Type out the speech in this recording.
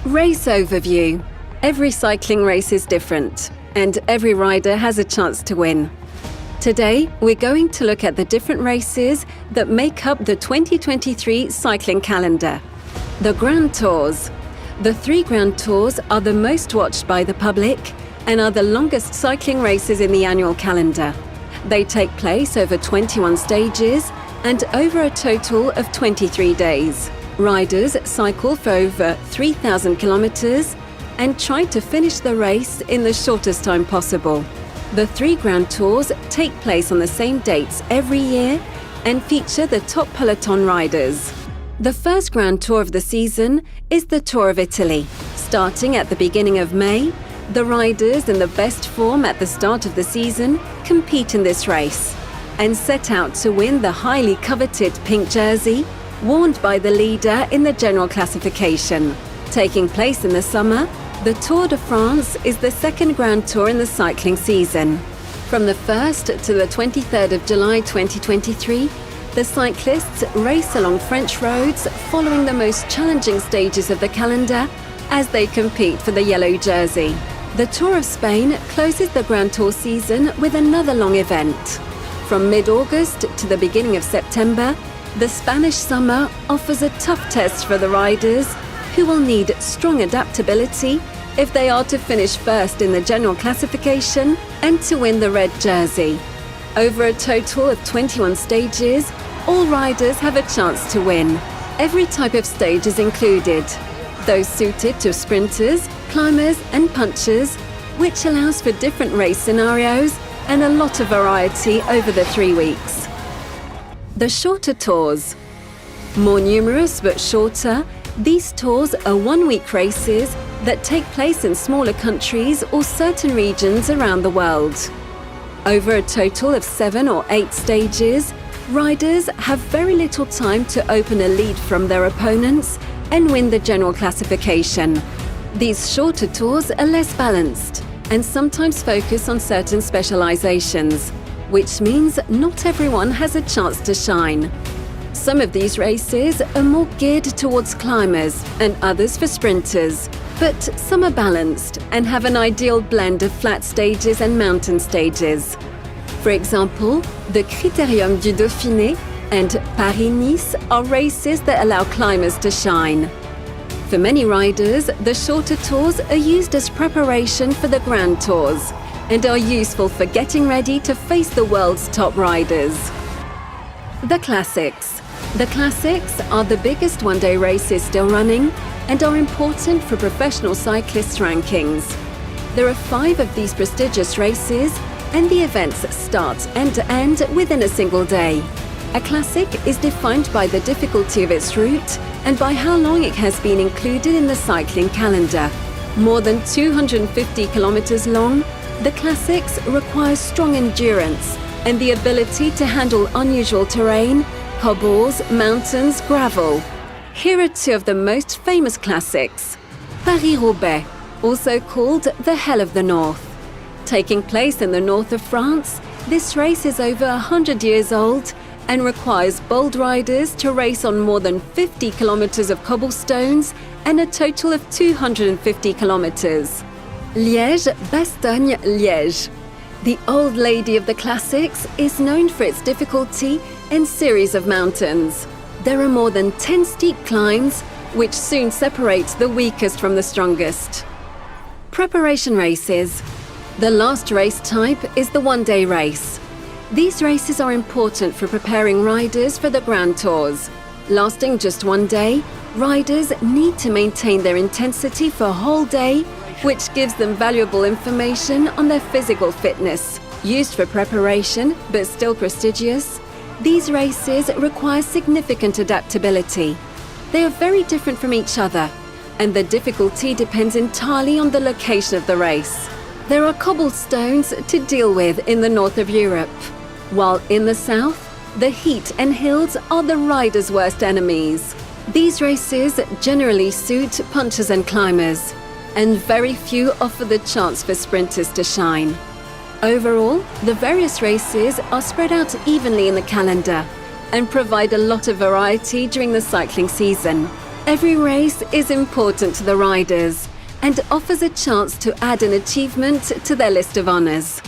Race overview. Every cycling race is different, and every rider has a chance to win. Today, we're going to look at the different races that make up the 2023 cycling calendar. The Grand Tours. The 3 Grand Tours are the most watched by the public and are the longest cycling races in the annual calendar. They take place over 21 stages and over a total of 23 days. Riders cycle for over 3,000 kilometers and try to finish the race in the shortest time possible. The 3 Grand Tours take place on the same dates every year and feature the top peloton riders. The first Grand Tour of the season is the Tour of Italy. Starting at the beginning of May, the riders in the best form at the start of the season compete in this race and set out to win the highly coveted pink jersey worn by the leader in the general classification. Taking place in the summer, the Tour de France is the second Grand Tour in the cycling season. From the 1st to the 23rd of July 2023, the cyclists race along French roads following the most challenging stages of the calendar as they compete for the yellow jersey. The Tour of Spain closes the Grand Tour season with another long event. From mid-August to the beginning of September, the Spanish summer offers a tough test for the riders who will need strong adaptability if they are to finish first in the general classification and to win the red jersey. Over a total of 21 stages, all riders have a chance to win. Every type of stage is included, those suited to sprinters, climbers and punchers, which allows for different race scenarios and a lot of variety over the 3 weeks. The shorter tours. More numerous but shorter, these tours are one-week races that take place in smaller countries or certain regions around the world. Over a total of 7 or 8 stages, riders have very little time to open a lead from their opponents and win the general classification. These shorter tours are less balanced and sometimes focus on certain specializations, which means not everyone has a chance to shine. Some of these races are more geared towards climbers and others for sprinters, but some are balanced and have an ideal blend of flat stages and mountain stages. For example, the Critérium du Dauphiné and Paris-Nice are races that allow climbers to shine. For many riders, the shorter tours are used as preparation for the Grand Tours and are useful for getting ready to face the world's top riders. The Classics. The Classics are the biggest one-day races still running and are important for professional cyclists' rankings. There are 5 of these prestigious races, and the events start end-to-end within a single day. A classic is defined by the difficulty of its route and by how long it has been included in the cycling calendar. More than 250 kilometers long, the classics require strong endurance and the ability to handle unusual terrain, cobbles, mountains, gravel. Here are 2 of the most famous classics. Paris-Roubaix, also called the Hell of the North. Taking place in the north of France, this race is over 100 years old and requires bold riders to race on more than 50 kilometers of cobblestones and a total of 250 kilometers. Liège, Bastogne, Liège. The Old Lady of the Classics is known for its difficulty and series of mountains. There are more than 10 steep climbs, which soon separate the weakest from the strongest. Preparation races. The last race type is the one-day race. These races are important for preparing riders for the Grand Tours. Lasting just one day, riders need to maintain their intensity for a whole day, which gives them valuable information on their physical fitness. Used for preparation, but still prestigious, these races require significant adaptability. They are very different from each other, and the difficulty depends entirely on the location of the race. There are cobblestones to deal with in the north of Europe, while in the south, the heat and hills are the riders' worst enemies. These races generally suit punchers and climbers, and very few offer the chance for sprinters to shine. Overall, the various races are spread out evenly in the calendar and provide a lot of variety during the cycling season. Every race is important to the riders and offers a chance to add an achievement to their list of honours.